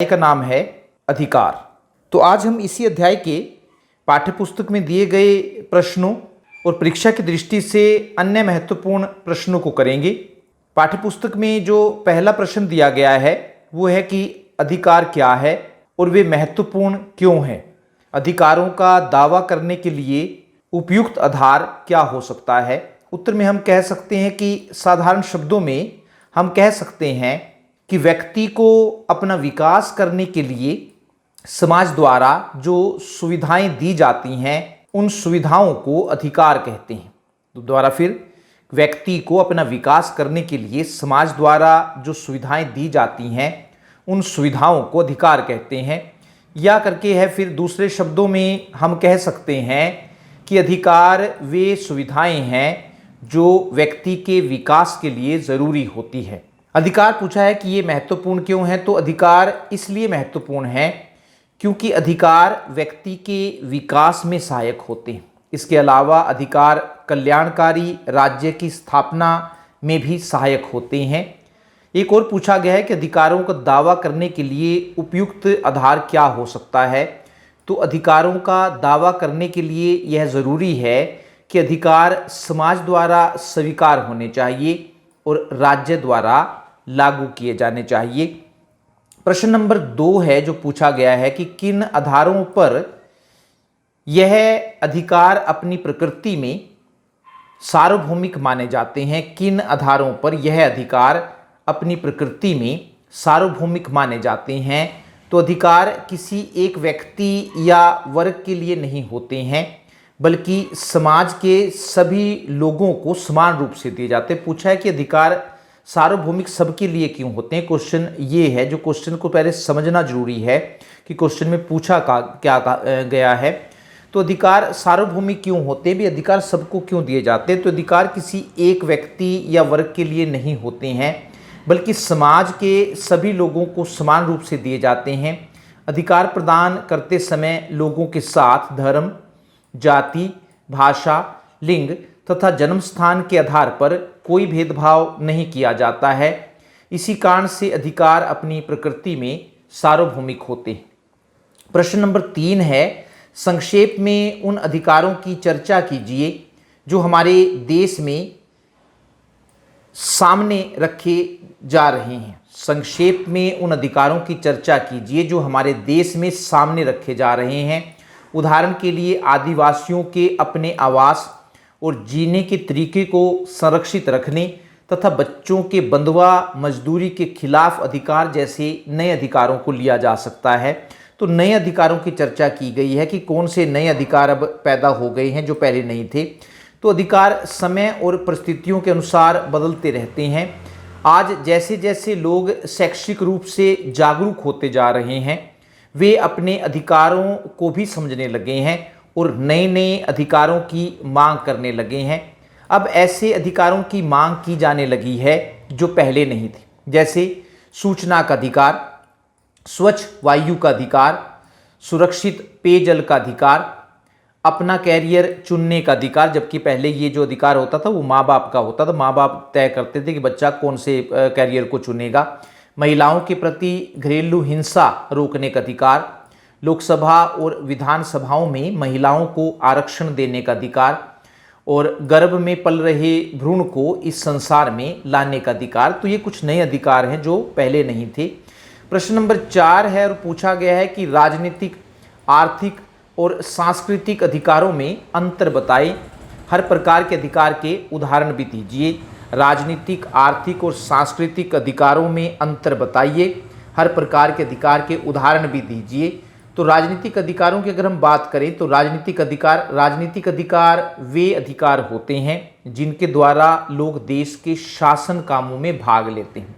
का नाम है अधिकार। तो आज हम इसी अध्याय के पाठ्यपुस्तक में दिए गए प्रश्नों और परीक्षा की दृष्टि से अन्य महत्वपूर्ण प्रश्नों को करेंगे। पाठ्यपुस्तक में जो पहला प्रश्न दिया गया है वो है कि अधिकार क्या है और वे महत्वपूर्ण क्यों हैं। अधिकारों का दावा करने के लिए उपयुक्त आधार क्या हो सकता है। उत्तर में हम कह सकते हैं कि साधारण शब्दों में हम कह सकते हैं कि व्यक्ति को अपना विकास करने के लिए समाज द्वारा जो सुविधाएं दी जाती हैं उन सुविधाओं को अधिकार कहते हैं। तो दोबारा फिर, व्यक्ति को अपना विकास करने के लिए समाज द्वारा जो सुविधाएं दी जाती हैं उन सुविधाओं को अधिकार कहते हैं। या करके है फिर दूसरे शब्दों में हम कह सकते हैं कि अधिकार वे सुविधाएं हैं जो व्यक्ति के विकास के लिए ज़रूरी होती है। अधिकार पूछा है कि ये महत्वपूर्ण क्यों है। तो अधिकार इसलिए महत्वपूर्ण है क्योंकि अधिकार व्यक्ति के विकास में सहायक होते हैं। इसके अलावा अधिकार कल्याणकारी राज्य की स्थापना में भी सहायक होते हैं। एक और पूछा गया है कि अधिकारों का दावा करने के लिए उपयुक्त आधार क्या हो सकता है। तो अधिकारों का दावा करने के लिए यह ज़रूरी है कि अधिकार समाज द्वारा स्वीकार होने चाहिए और राज्य द्वारा लागू किए जाने चाहिए। प्रश्न नंबर 2 है जो पूछा गया है कि किन आधारों पर यह अधिकार अपनी प्रकृति में सार्वभौमिक माने जाते हैं। किन आधारों पर यह अधिकार अपनी प्रकृति में सार्वभौमिक माने जाते हैं। तो अधिकार किसी एक व्यक्ति या वर्ग के लिए नहीं होते हैं बल्कि समाज के सभी लोगों को समान रूप से दिए जाते हैं। पूछा है कि अधिकार सार्वभौमिक सबके लिए क्यों होते हैं। क्वेश्चन ये है, जो क्वेश्चन को पहले समझना जरूरी है कि क्वेश्चन में पूछा क्या गया है। तो अधिकार सार्वभौमिक क्यों होते हैं भी, अधिकार सबको क्यों दिए जाते हैं। तो अधिकार किसी एक व्यक्ति या वर्ग के लिए नहीं होते हैं बल्कि समाज के सभी लोगों को समान रूप से दिए जाते हैं। अधिकार प्रदान करते समय लोगों के साथ धर्म, जाति, भाषा, लिंग तथा जन्म स्थान के आधार पर कोई भेदभाव नहीं किया जाता है। इसी कारण से अधिकार अपनी प्रकृति में सार्वभौमिक होते हैं। प्रश्न नंबर 3 है, संक्षेप में उन अधिकारों की चर्चा कीजिए जो हमारे देश में सामने रखे जा रहे हैं। संक्षेप में उन अधिकारों की चर्चा कीजिए जो हमारे देश में सामने रखे जा रहे हैं। उदाहरण के लिए आदिवासियों के अपने आवास और जीने के तरीके को संरक्षित रखने तथा बच्चों के बंधुआ मजदूरी के खिलाफ अधिकार जैसे नए अधिकारों को लिया जा सकता है। तो नए अधिकारों की चर्चा की गई है कि कौन से नए अधिकार अब पैदा हो गए हैं जो पहले नहीं थे। तो अधिकार समय और परिस्थितियों के अनुसार बदलते रहते हैं। आज जैसे जैसे लोग शैक्षिक रूप से जागरूक होते जा रहे हैं वे अपने अधिकारों को भी समझने लगे हैं और नए नए अधिकारों की मांग करने लगे हैं। अब ऐसे अधिकारों की मांग की जाने लगी है जो पहले नहीं थे, जैसे सूचना का अधिकार, स्वच्छ वायु का अधिकार, सुरक्षित पेयजल का अधिकार, अपना कैरियर चुनने का अधिकार। जबकि पहले ये जो अधिकार होता था वो माँ बाप का होता था, माँ बाप तय करते थे कि बच्चा कौन से कैरियर को चुनेगा। महिलाओं के प्रति घरेलू हिंसा रोकने का अधिकार, लोकसभा और विधानसभाओं में महिलाओं को आरक्षण देने का अधिकार और गर्भ में पल रहे भ्रूण को इस संसार में लाने का अधिकार। तो ये कुछ नए अधिकार हैं जो पहले नहीं थे। प्रश्न नंबर 4 है और पूछा गया है कि राजनीतिक, आर्थिक और सांस्कृतिक अधिकारों में अंतर बताएं। हर प्रकार के अधिकार के उदाहरण भी दीजिए। राजनीतिक, आर्थिक और सांस्कृतिक अधिकारों में अंतर बताइए। हर प्रकार के अधिकार के उदाहरण भी दीजिए। तो राजनीतिक अधिकारों की अगर हम बात करें तो राजनीतिक अधिकार वे अधिकार होते हैं जिनके द्वारा लोग देश के शासन कामों में भाग लेते हैं।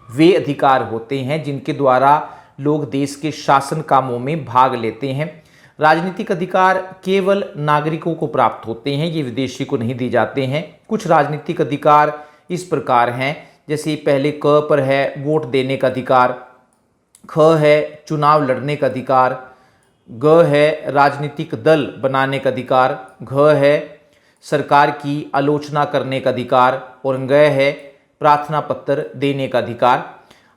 वे अधिकार होते हैं जिनके द्वारा लोग देश के शासन कामों में भाग लेते हैं। राजनीतिक अधिकार केवल नागरिकों को प्राप्त होते हैं, ये विदेशी को नहीं दिए जाते हैं। कुछ राजनीतिक अधिकार इस प्रकार हैं, जैसे पहले क पर है वोट देने का अधिकार, ख है चुनाव लड़ने का अधिकार, ग है राजनीतिक दल बनाने का अधिकार, घ है सरकार की आलोचना करने का अधिकार और ग है प्रार्थना पत्र देने का अधिकार।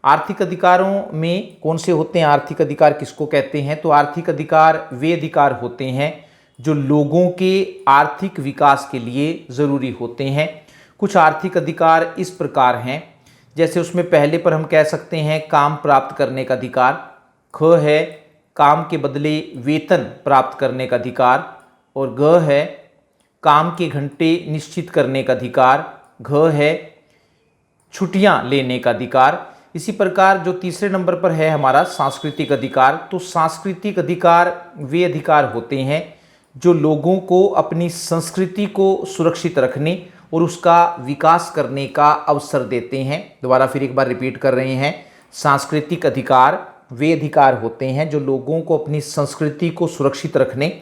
आर्थिक अधिकारों में कौन से होते हैं, आर्थिक अधिकार किसको कहते हैं? तो आर्थिक अधिकार वे अधिकार होते हैं जो लोगों के आर्थिक विकास के लिए ज़रूरी होते हैं। कुछ आर्थिक अधिकार इस प्रकार हैं, जैसे उसमें पहले पर हम कह सकते हैं काम प्राप्त करने का अधिकार, ख है काम के बदले वेतन प्राप्त करने का अधिकार, और ग है काम के घंटे निश्चित करने का अधिकार, घ है छुट्टियां लेने का अधिकार। इसी प्रकार जो तीसरे नंबर पर है हमारा सांस्कृतिक अधिकार, तो सांस्कृतिक अधिकार वे अधिकार होते हैं जो लोगों को अपनी संस्कृति को सुरक्षित रखने और उसका विकास करने का अवसर देते हैं। दोबारा फिर एक बार रिपीट कर रहे हैं, सांस्कृतिक अधिकार वे अधिकार होते हैं जो लोगों को अपनी संस्कृति को सुरक्षित रखने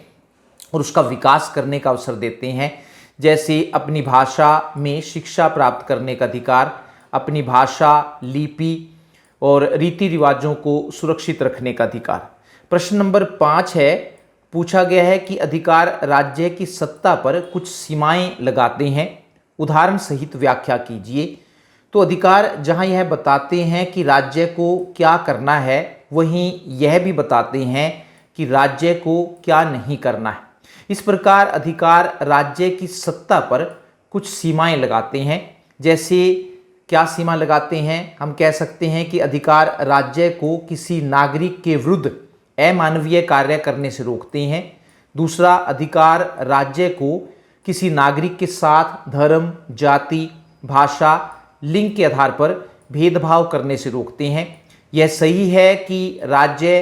और उसका विकास करने का अवसर देते हैं, जैसे अपनी भाषा में शिक्षा प्राप्त करने का अधिकार, अपनी भाषा, लिपि और रीति रिवाजों को सुरक्षित रखने का अधिकार। प्रश्न नंबर 5 है, पूछा गया है कि अधिकार राज्य की सत्ता पर कुछ सीमाएं लगाते हैं, उदाहरण सहित व्याख्या कीजिए। तो अधिकार जहां यह बताते हैं कि राज्य को क्या करना है, वहीं यह भी बताते हैं कि राज्य को क्या नहीं करना है। इस प्रकार अधिकार राज्य की सत्ता पर कुछ सीमाएं लगाते हैं। जैसे क्या सीमा लगाते हैं? हम कह सकते हैं कि अधिकार राज्य को किसी नागरिक के विरुद्ध अमानवीय कार्य करने से रोकते हैं। दूसरा, अधिकार राज्य को किसी नागरिक के साथ धर्म, जाति, भाषा, लिंग के आधार पर भेदभाव करने से रोकते हैं। यह सही है कि राज्य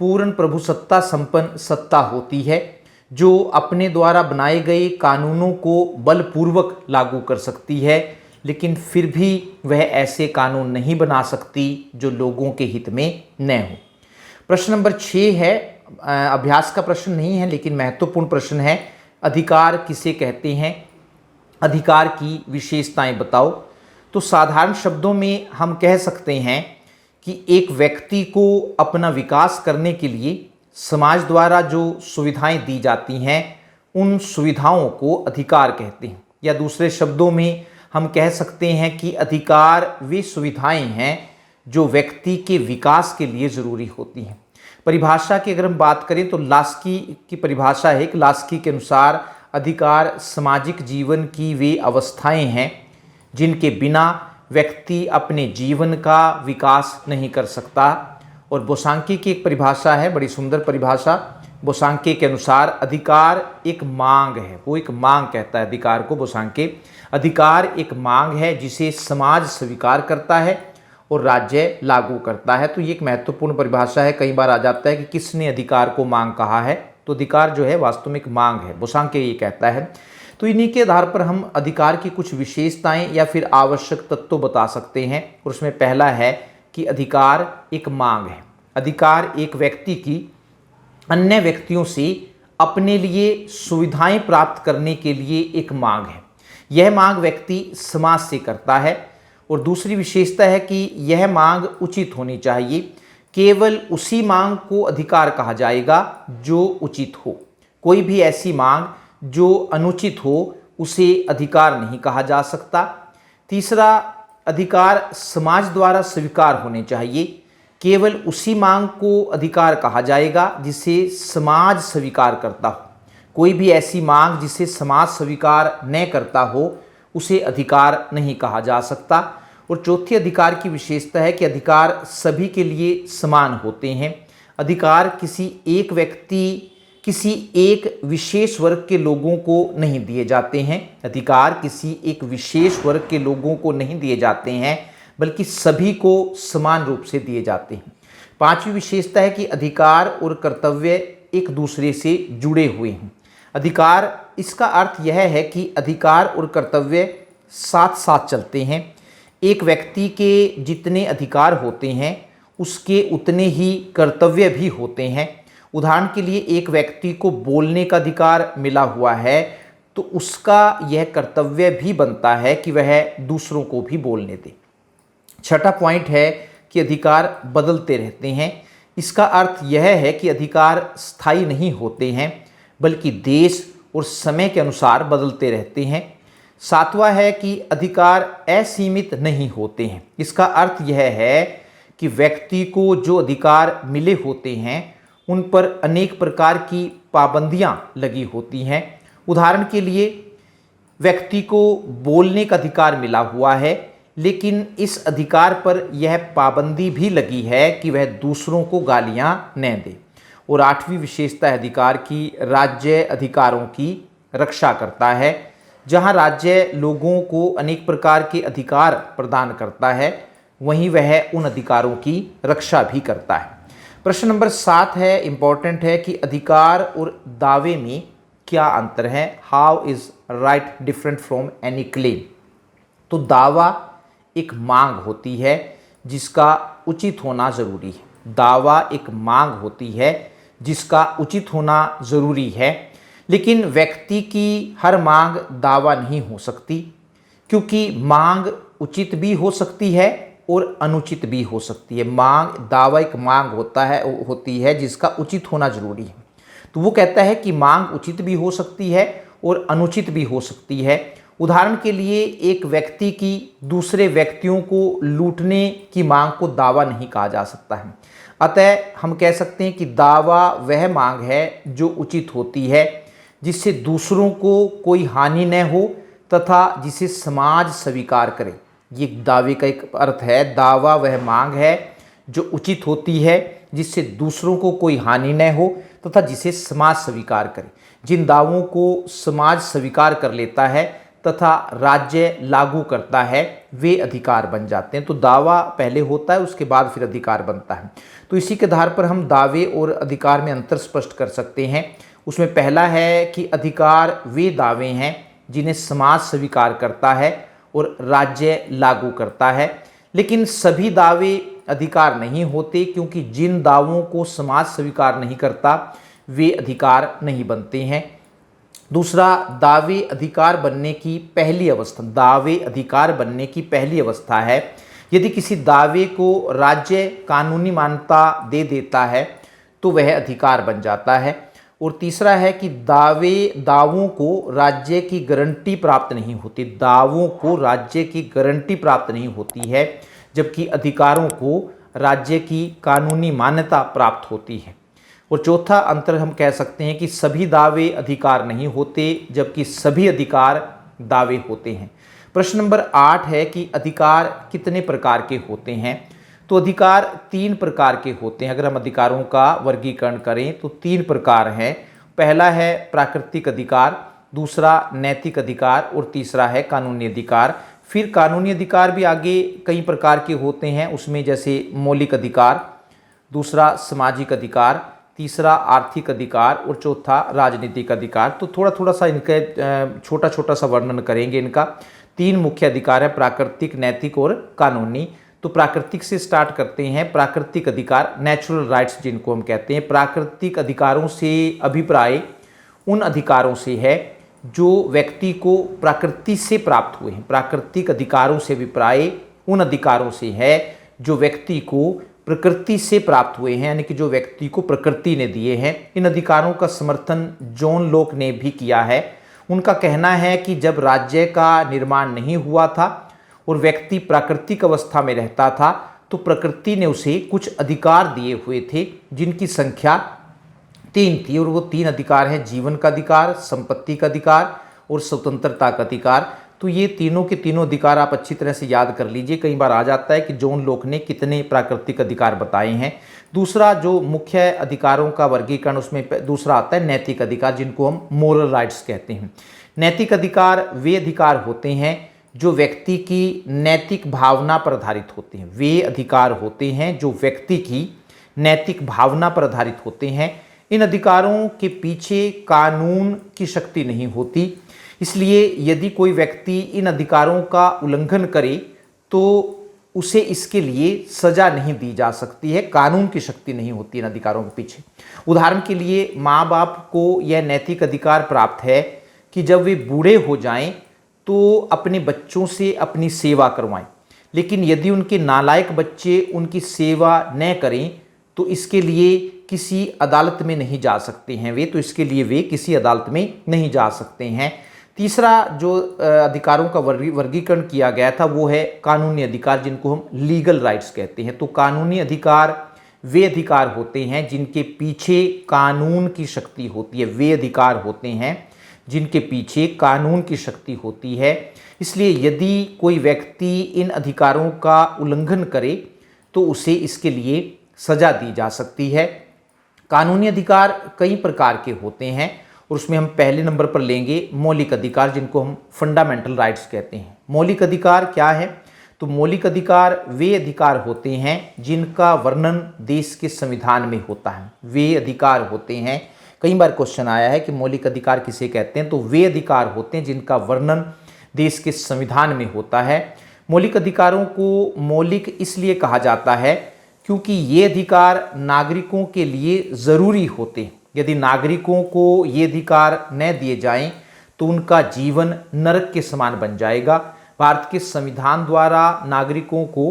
पूर्ण प्रभुसत्ता संपन्न सत्ता होती है जो अपने द्वारा बनाए गए कानूनों को बलपूर्वक लागू कर सकती है, लेकिन फिर भी वह ऐसे कानून नहीं बना सकती जो लोगों के हित में न हो। प्रश्न नंबर 6 है, अभ्यास का प्रश्न नहीं है लेकिन महत्वपूर्ण प्रश्न है, अधिकार किसे कहते हैं? अधिकार की विशेषताएं बताओ। तो साधारण शब्दों में हम कह सकते हैं कि एक व्यक्ति को अपना विकास करने के लिए समाज द्वारा जो सुविधाएं दी जाती हैं उन सुविधाओं को अधिकार कहते हैं, या दूसरे शब्दों में हम कह सकते हैं कि अधिकार वे सुविधाएं हैं जो व्यक्ति के विकास के लिए ज़रूरी होती हैं। परिभाषा की अगर हम बात करें तो लास्की की परिभाषा है कि लास्की के अनुसार अधिकार सामाजिक जीवन की वे अवस्थाएं हैं जिनके बिना व्यक्ति अपने जीवन का विकास नहीं कर सकता। और बोसांकी की एक परिभाषा है, बड़ी सुंदर परिभाषा। बोसांकी के अनुसार अधिकार एक मांग है, वो एक मांग कहता है अधिकार को बोसांकी। अधिकार एक मांग है जिसे समाज स्वीकार करता है और राज्य लागू करता है। तो ये एक महत्वपूर्ण परिभाषा है। कई बार आ जाता है कि किसने अधिकार को मांग कहा है, तो अधिकार जो है वास्तव में एक मांग है, बोसांकी ये कहता है। तो इन्हीं के आधार पर हम अधिकार की कुछ विशेषताएं या फिर आवश्यक तत्व बता सकते हैं। और उसमें पहला है कि अधिकार एक मांग है। अधिकार एक व्यक्ति की अन्य व्यक्तियों से अपने लिए सुविधाएं प्राप्त करने के लिए एक मांग है। यह मांग व्यक्ति समाज से करता है। और दूसरी विशेषता है कि यह मांग उचित होनी चाहिए। केवल उसी मांग को अधिकार कहा जाएगा जो उचित हो। कोई भी ऐसी मांग जो अनुचित हो उसे अधिकार नहीं कहा जा सकता। तीसरा, अधिकार समाज द्वारा स्वीकार होने चाहिए। केवल उसी मांग को अधिकार कहा जाएगा जिसे समाज स्वीकार करता हो। कोई भी ऐसी मांग जिसे समाज स्वीकार न करता हो उसे अधिकार नहीं कहा जा सकता। और चौथी अधिकार की विशेषता है कि अधिकार सभी के लिए समान होते हैं। अधिकार किसी एक व्यक्ति, किसी एक विशेष वर्ग के लोगों को नहीं दिए जाते हैं। अधिकार किसी एक विशेष वर्ग के लोगों को नहीं दिए जाते हैं, बल्कि सभी को समान रूप से दिए जाते हैं। पांचवी विशेषता है कि अधिकार और कर्तव्य एक दूसरे से जुड़े हुए हैं। अधिकार, इसका अर्थ यह है कि अधिकार और कर्तव्य साथ साथ चलते हैं। एक व्यक्ति के जितने अधिकार होते हैं उसके उतने ही कर्तव्य भी होते हैं। उदाहरण के लिए, एक व्यक्ति को बोलने का अधिकार मिला हुआ है तो उसका यह कर्तव्य भी बनता है कि वह दूसरों को भी बोलने दे। छठा पॉइंट है कि अधिकार बदलते रहते हैं। इसका अर्थ यह है कि अधिकार स्थायी नहीं होते हैं, बल्कि देश और समय के अनुसार बदलते रहते हैं। सातवां है कि अधिकार असीमित नहीं होते हैं। इसका अर्थ यह है कि व्यक्ति को जो अधिकार मिले होते हैं उन पर अनेक प्रकार की पाबंदियां लगी होती हैं। उदाहरण के लिए व्यक्ति को बोलने का अधिकार मिला हुआ है, लेकिन इस अधिकार पर यह पाबंदी भी लगी है कि वह दूसरों को गालियां न दे। और 8वीं विशेषता अधिकार की राज्य अधिकारों की रक्षा करता है। जहां राज्य लोगों को अनेक प्रकार के अधिकार प्रदान करता है, वहीं वह उन अधिकारों की रक्षा भी करता है। प्रश्न नंबर 7 है, इंपॉर्टेंट है कि अधिकार और दावे में क्या अंतर है। How is right different from any claim. तो दावा एक मांग होती है जिसका उचित होना जरूरी है। दावा एक मांग होती है जिसका उचित होना जरूरी है, लेकिन व्यक्ति की हर मांग दावा नहीं हो सकती, क्योंकि मांग उचित भी हो सकती है और अनुचित भी हो सकती है। दावा एक मांग होती है जिसका उचित होना जरूरी है। तो वो कहता है कि मांग उचित भी हो सकती है और अनुचित भी हो सकती है। उदाहरण के लिए एक व्यक्ति की दूसरे व्यक्तियों को लूटने की मांग को दावा नहीं कहा जा सकता है। अतः हम कह सकते हैं कि दावा वह मांग है जो उचित होती है, जिससे दूसरों को कोई हानि न हो तथा जिसे समाज स्वीकार करे। ये दावे का एक अर्थ है। दावा वह मांग है जो उचित होती है, जिससे दूसरों को कोई हानि न हो तथा जिसे समाज स्वीकार करे। जिन दावों को समाज स्वीकार कर लेता है तथा राज्य लागू करता है, वे अधिकार बन जाते हैं। तो दावा पहले होता है, उसके बाद फिर अधिकार बनता है। तो इसी के आधार पर हम दावे और अधिकार में अंतर स्पष्ट कर सकते हैं। उसमें पहला है कि अधिकार वे दावे हैं जिन्हें समाज स्वीकार करता है और राज्य लागू करता है, लेकिन सभी दावे अधिकार नहीं होते, क्योंकि जिन दावों को समाज स्वीकार नहीं करता वे अधिकार नहीं बनते हैं। दूसरा, दावे अधिकार बनने की पहली अवस्था है यदि किसी दावे को राज्य कानूनी मान्यता दे देता है तो वह अधिकार बन जाता है। और तीसरा है कि दावों को राज्य की गारंटी प्राप्त नहीं होती है, जबकि अधिकारों को राज्य की कानूनी मान्यता प्राप्त होती है। और चौथा अंतर हम कह सकते हैं कि सभी दावे अधिकार नहीं होते, जबकि सभी अधिकार दावे होते हैं। प्रश्न नंबर 8 है कि अधिकार कितने प्रकार के होते हैं। तो अधिकार 3 प्रकार के होते हैं। अगर हम अधिकारों का वर्गीकरण करें तो 3 प्रकार हैं। पहला है प्राकृतिक अधिकार, दूसरा नैतिक अधिकार और तीसरा है कानूनी अधिकार। फिर कानूनी अधिकार भी आगे कई प्रकार के होते हैं, उसमें जैसे मौलिक अधिकार, दूसरा सामाजिक अधिकार, तीसरा आर्थिक अधिकार और चौथा राजनीतिक अधिकार। तो थोड़ा सा इनका छोटा सा वर्णन करेंगे। इनका 3 मुख्य अधिकार है, प्राकृतिक, नैतिक और कानूनी। तो प्राकृतिक से स्टार्ट करते हैं। प्राकृतिक अधिकार, नेचुरल राइट्स जिनको हम कहते हैं। प्राकृतिक अधिकारों से अभिप्राय उन अधिकारों से है जो व्यक्ति को प्रकृति से प्राप्त हुए हैं। प्राकृतिक अधिकारों से अभिप्राय उन अधिकारों से है जो व्यक्ति को प्रकृति से प्राप्त हुए हैं, यानी कि जो व्यक्ति को प्रकृति ने दिए हैं। इन अधिकारों का समर्थन जॉन लॉक ने भी किया है। उनका कहना है कि जब राज्य का निर्माण नहीं हुआ था और व्यक्ति प्राकृतिक अवस्था में रहता था, तो प्रकृति ने उसे कुछ अधिकार दिए हुए थे जिनकी संख्या 3 थी। और वो 3 अधिकार हैं, जीवन का अधिकार, संपत्ति का अधिकार और स्वतंत्रता का अधिकार। तो ये तीनों के तीनों अधिकार आप अच्छी तरह से याद कर लीजिए। कई बार आ जाता है कि जॉन लॉक ने कितने प्राकृतिक अधिकार बताए हैं। दूसरा जो मुख्य अधिकारों का वर्गीकरण, उसमें दूसरा आता है नैतिक अधिकार, जिनको हम मोरल राइट्स कहते हैं। नैतिक अधिकार वे अधिकार होते हैं जो व्यक्ति की नैतिक भावना पर आधारित होते हैं। वे अधिकार होते हैं जो व्यक्ति की नैतिक भावना पर आधारित होते हैं। इन अधिकारों के पीछे कानून की शक्ति नहीं होती, इसलिए यदि कोई व्यक्ति इन अधिकारों का उल्लंघन करे तो उसे इसके लिए सजा नहीं दी जा सकती है। कानून की शक्ति नहीं होती इन अधिकारों के पीछे। उदाहरण के लिए माँ बाप को यह नैतिक अधिकार प्राप्त है कि जब वे बूढ़े हो जाएं तो अपने बच्चों से अपनी सेवा करवाएं, लेकिन यदि उनके नालायक बच्चे उनकी सेवा न करें तो इसके लिए किसी अदालत में नहीं जा सकते हैं वे किसी अदालत में नहीं जा सकते हैं। तीसरा जो अधिकारों का वर्गीकरण किया गया था वो है कानूनी अधिकार, जिनको हम लीगल राइट्स कहते हैं। तो कानूनी अधिकार वे अधिकार होते हैं जिनके पीछे कानून की शक्ति होती है, वे अधिकार होते हैं जिनके पीछे कानून की शक्ति होती है। इसलिए यदि कोई व्यक्ति इन अधिकारों का उल्लंघन करे तो उसे इसके लिए सजा दी जा सकती है। कानूनी अधिकार कई प्रकार के होते हैं और उसमें हम पहले नंबर पर लेंगे मौलिक अधिकार, जिनको हम फंडामेंटल राइट्स कहते हैं। मौलिक अधिकार क्या है? तो मौलिक अधिकार वे अधिकार होते हैं जिनका वर्णन देश के संविधान में होता है। वे अधिकार होते हैं, कई बार क्वेश्चन आया है कि मौलिक अधिकार किसे कहते हैं, तो वे अधिकार होते हैं जिनका वर्णन देश के संविधान में होता है। मौलिक अधिकारों को मौलिक इसलिए कहा जाता है क्योंकि ये अधिकार नागरिकों के लिए ज़रूरी होते हैं। यदि नागरिकों को ये अधिकार न दिए जाएं तो उनका जीवन नरक के समान बन जाएगा। भारत के संविधान द्वारा नागरिकों को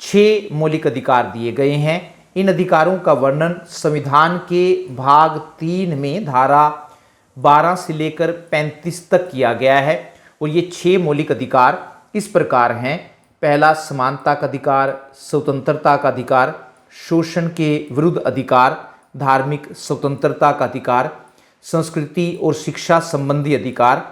6 मौलिक अधिकार दिए गए हैं। इन अधिकारों का वर्णन संविधान के भाग 3 में धारा 12 से लेकर 35 तक किया गया है। और ये 6 मौलिक अधिकार इस प्रकार हैं। पहला, समानता का अधिकार, स्वतंत्रता का अधिकार, शोषण के विरुद्ध अधिकार, धार्मिक स्वतंत्रता का अधिकार, संस्कृति और शिक्षा संबंधी अधिकार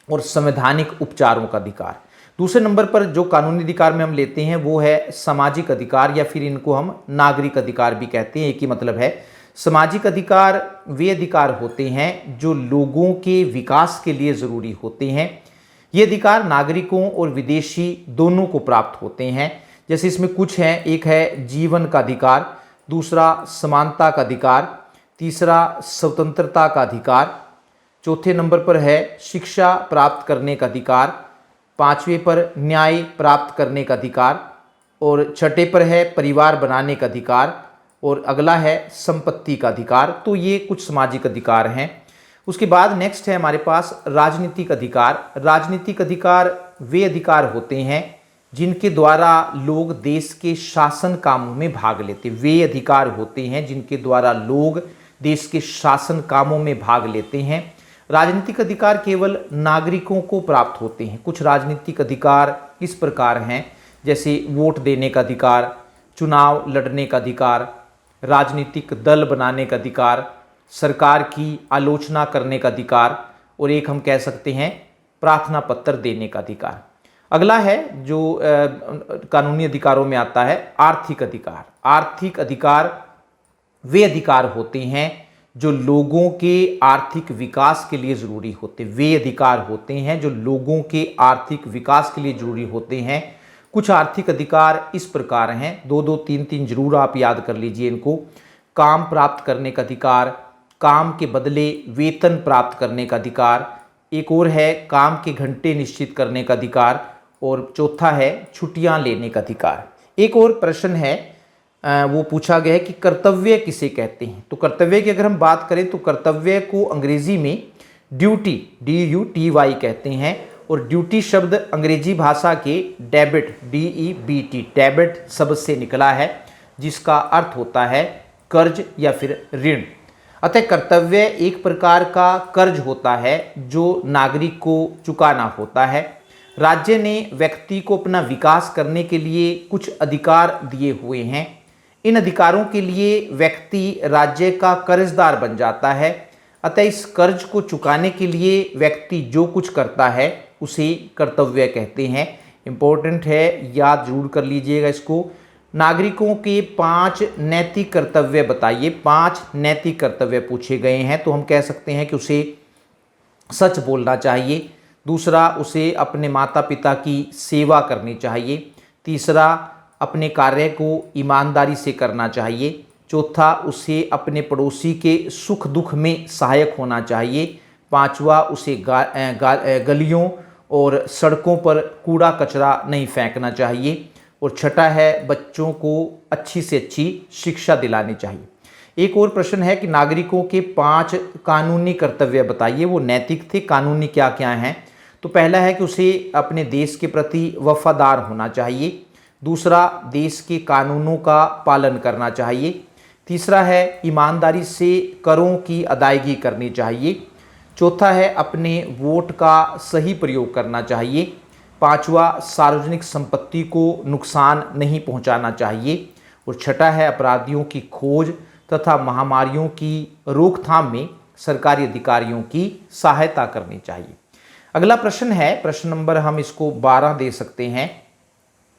और संवैधानिक उपचारों का अधिकार। दूसरे नंबर पर जो कानूनी अधिकार में हम लेते हैं वो है सामाजिक अधिकार, या फिर इनको हम नागरिक अधिकार भी कहते हैं, एक ही मतलब है। सामाजिक अधिकार वे अधिकार होते हैं जो लोगों के विकास के लिए ज़रूरी होते हैं। ये अधिकार नागरिकों और विदेशी दोनों को प्राप्त होते हैं। जैसे इसमें कुछ हैं, एक है जीवन का अधिकार, दूसरा समानता का अधिकार, तीसरा स्वतंत्रता का अधिकार, चौथे नंबर पर है शिक्षा प्राप्त करने का अधिकार, पांचवें पर न्याय प्राप्त करने का अधिकार, और छठे पर है परिवार बनाने का अधिकार, और अगला है संपत्ति का अधिकार। तो ये कुछ सामाजिक अधिकार हैं। उसके बाद नेक्स्ट है हमारे पास राजनीतिक अधिकार। राजनीतिक अधिकार वे अधिकार होते हैं जिनके द्वारा लोग देश के शासन कामों में भाग लेते। वे अधिकार होते हैं जिनके द्वारा लोग देश के शासन कामों में भाग लेते हैं। राजनीतिक अधिकार केवल नागरिकों को प्राप्त होते हैं। कुछ राजनीतिक अधिकार इस प्रकार हैं, जैसे वोट देने का अधिकार, चुनाव लड़ने का अधिकार, राजनीतिक दल बनाने का अधिकार, सरकार की आलोचना करने का अधिकार, और एक हम कह सकते हैं प्रार्थना पत्र देने का अधिकार। अगला है जो कानूनी अधिकारों में आता है आर्थिक अधिकार। आर्थिक अधिकार वे अधिकार होते हैं जो लोगों के आर्थिक विकास के लिए ज़रूरी होते हैं। वे अधिकार होते हैं जो लोगों के आर्थिक विकास के लिए ज़रूरी होते हैं। कुछ आर्थिक अधिकार इस प्रकार हैं, 2-2, 3-3 जरूर आप याद कर लीजिए इनको। काम प्राप्त करने का अधिकार, काम के बदले वेतन प्राप्त करने का अधिकार, एक और है काम के घंटे निश्चित करने का अधिकार, और चौथा है छुट्टियां लेने का अधिकार। एक और प्रश्न है वो पूछा गया है कि कर्तव्य किसे कहते हैं। तो कर्तव्य की अगर हम बात करें तो कर्तव्य को अंग्रेजी में ड्यूटी, DUTY कहते हैं, और ड्यूटी शब्द अंग्रेजी भाषा के डेबिट, DEBT, डेबिट शब्द से निकला है, जिसका अर्थ होता है कर्ज या फिर ऋण। अतः कर्तव्य एक प्रकार का कर्ज होता है जो नागरिक को चुकाना होता है। राज्य ने व्यक्ति को अपना विकास करने के लिए कुछ अधिकार दिए हुए हैं। इन अधिकारों के लिए व्यक्ति राज्य का कर्जदार बन जाता है। अतः इस कर्ज को चुकाने के लिए व्यक्ति जो कुछ करता है उसे कर्तव्य कहते हैं। इम्पोर्टेंट है, याद जरूर कर लीजिएगा इसको। नागरिकों के 5 नैतिक कर्तव्य बताइए। 5 नैतिक कर्तव्य पूछे गए हैं। तो हम कह सकते हैं कि उसे सच बोलना चाहिए, दूसरा उसे अपने माता पिता की सेवा करनी चाहिए, तीसरा अपने कार्य को ईमानदारी से करना चाहिए, चौथा उसे अपने पड़ोसी के सुख दुख में सहायक होना चाहिए, पांचवा उसे गलियों और सड़कों पर कूड़ा कचरा नहीं फेंकना चाहिए, और छठा है बच्चों को अच्छी से अच्छी शिक्षा दिलानी चाहिए। एक और प्रश्न है कि नागरिकों के 5 कानूनी कर्तव्य बताइए। वो नैतिक थे, कानूनी क्या क्या हैं। तो पहला है कि उसे अपने देश के प्रति वफादार होना चाहिए, दूसरा देश के कानूनों का पालन करना चाहिए, तीसरा है ईमानदारी से करों की अदायगी करनी चाहिए, चौथा है अपने वोट का सही प्रयोग करना चाहिए। पांचवा, सार्वजनिक संपत्ति को नुकसान नहीं पहुंचाना चाहिए। और छठा है अपराधियों की खोज तथा महामारियों की रोकथाम में सरकारी अधिकारियों की सहायता करनी चाहिए। अगला प्रश्न है, प्रश्न नंबर हम इसको 12 दे सकते हैं,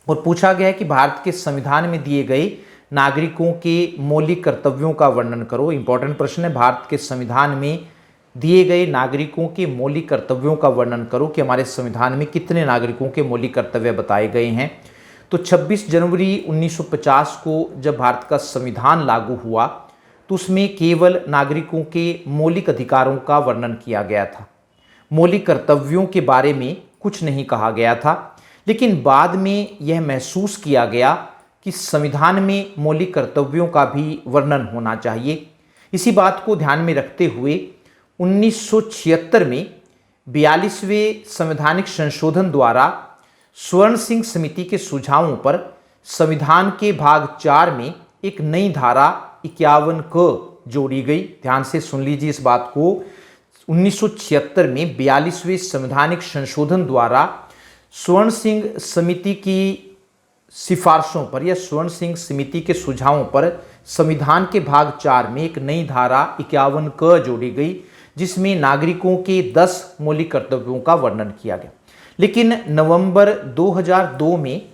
और पूछा गया है कि भारत के संविधान में दिए गए नागरिकों के मौलिक कर्तव्यों का वर्णन करो। इंपॉर्टेंट प्रश्न है, भारत के संविधान में दिए गए नागरिकों के मौलिक कर्तव्यों का वर्णन करो कि हमारे संविधान में कितने नागरिकों के मौलिक कर्तव्य बताए गए हैं। तो 26 जनवरी 1950 को जब भारत का संविधान लागू हुआ तो उसमें केवल नागरिकों के मौलिक अधिकारों का वर्णन किया गया था, मौलिक कर्तव्यों के बारे में कुछ नहीं कहा गया था। लेकिन बाद में यह महसूस किया गया कि संविधान में मौलिक कर्तव्यों का भी वर्णन होना चाहिए। इसी बात को ध्यान में रखते हुए 1976 में 42वें संवैधानिक संशोधन द्वारा स्वर्ण सिंह समिति के सुझावों पर संविधान के भाग 4 में एक नई धारा 51 क जोड़ी गई। ध्यान से सुन लीजिए इस बात को। 1976 में 42वें संवैधानिक संशोधन द्वारा स्वर्ण सिंह समिति की सिफारिशों पर या स्वर्ण सिंह समिति के सुझावों पर संविधान के भाग 4 में एक नई धारा 51 क जोड़ी गई, जिसमें नागरिकों के 10 मौलिक कर्तव्यों का वर्णन किया गया। लेकिन नवंबर 2002 में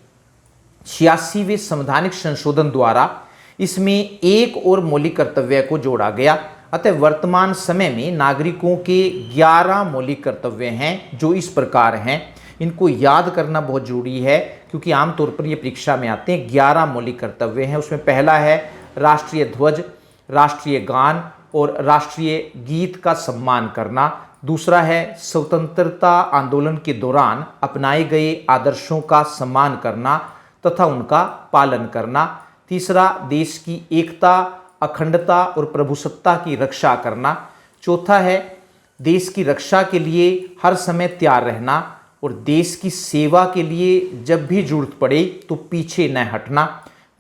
86वें संवैधानिक संशोधन द्वारा इसमें एक और मौलिक कर्तव्य को जोड़ा गया। अतः वर्तमान समय में नागरिकों के 11 मौलिक कर्तव्य हैं, जो इस प्रकार हैं। इनको याद करना बहुत जरूरी है क्योंकि आमतौर पर ये परीक्षा में आते हैं। 11 मौलिक कर्तव्य हैं। उसमें पहला है राष्ट्रीय ध्वज, राष्ट्रीय गान और राष्ट्रीय गीत का सम्मान करना। दूसरा है स्वतंत्रता आंदोलन के दौरान अपनाए गए आदर्शों का सम्मान करना तथा उनका पालन करना। तीसरा, देश की एकता, अखंडता और प्रभुसत्ता की रक्षा करना। चौथा है देश की रक्षा के लिए हर समय तैयार रहना और देश की सेवा के लिए जब भी जरूरत पड़े तो पीछे न हटना।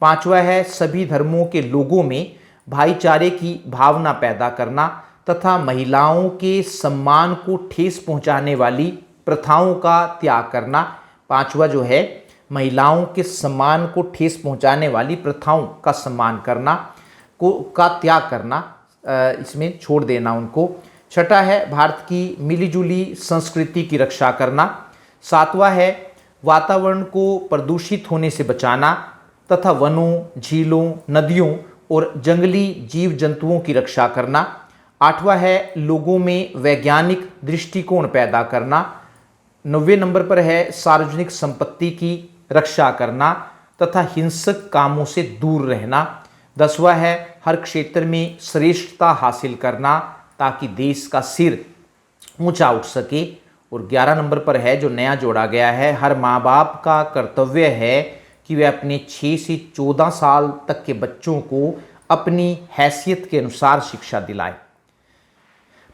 पांचवा है सभी धर्मों के लोगों में भाईचारे की भावना पैदा करना तथा महिलाओं के सम्मान को ठेस पहुंचाने वाली प्रथाओं का त्याग करना। पांचवा जो है महिलाओं के सम्मान को ठेस पहुंचाने वाली प्रथाओं का सम्मान करना का त्याग करना, इसमें छोड़ देना उनको। छठा है भारत की मिलीजुली संस्कृति की रक्षा करना। सातवां है वातावरण को प्रदूषित होने से बचाना तथा वनों, झीलों, नदियों और जंगली जीव जंतुओं की रक्षा करना। आठवां है लोगों में वैज्ञानिक दृष्टिकोण पैदा करना। 90 नंबर पर है सार्वजनिक संपत्ति की रक्षा करना तथा हिंसक कामों से दूर रहना। 10वां है हर क्षेत्र में श्रेष्ठता हासिल करना ताकि देश का सिर ऊंचा उठ सके। और 11 नंबर पर है जो नया जोड़ा गया है, हर माँ बाप का कर्तव्य है कि वे अपने 6 से 14 साल तक के बच्चों को अपनी हैसियत के अनुसार शिक्षा दिलाएं।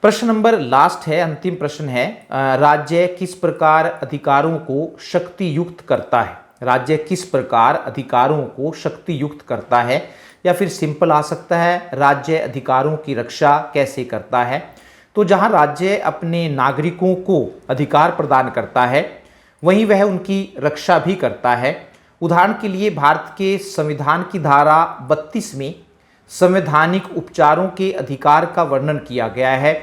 प्रश्न नंबर लास्ट है, अंतिम प्रश्न है, राज्य किस प्रकार अधिकारों को शक्ति युक्त करता है। राज्य किस प्रकार अधिकारों को शक्ति युक्त करता है, या फिर सिंपल आ सकता है राज्य अधिकारों की रक्षा कैसे करता है। तो जहां राज्य अपने नागरिकों को अधिकार प्रदान करता है वहीं वह उनकी रक्षा भी करता है। उदाहरण के लिए भारत के संविधान की धारा 32 में संवैधानिक उपचारों के अधिकार का वर्णन किया गया है।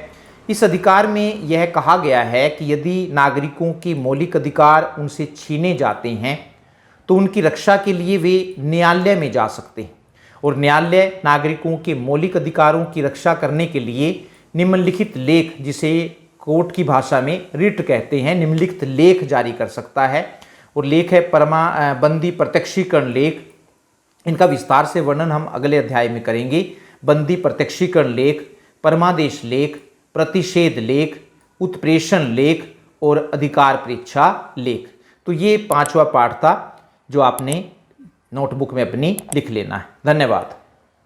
इस अधिकार में यह कहा गया है कि यदि नागरिकों के मौलिक अधिकार उनसे छीने जाते हैं तो उनकी रक्षा के लिए वे न्यायालय में जा सकते हैं, और न्यायालय नागरिकों के मौलिक अधिकारों की रक्षा करने के लिए निम्नलिखित लेख, जिसे कोर्ट की भाषा में रिट कहते हैं, निम्नलिखित लेख जारी कर सकता है। और लेख है बंदी प्रत्यक्षीकरण लेख। इनका विस्तार से वर्णन हम अगले अध्याय में करेंगे। बंदी प्रत्यक्षीकरण लेख, परमादेश लेख, प्रतिषेध लेख, उत्प्रेषण लेख और अधिकार परीक्षा लेख। तो ये 5वां पाठ था जो आपने नोटबुक में अपनी लिख लेना है। धन्यवाद।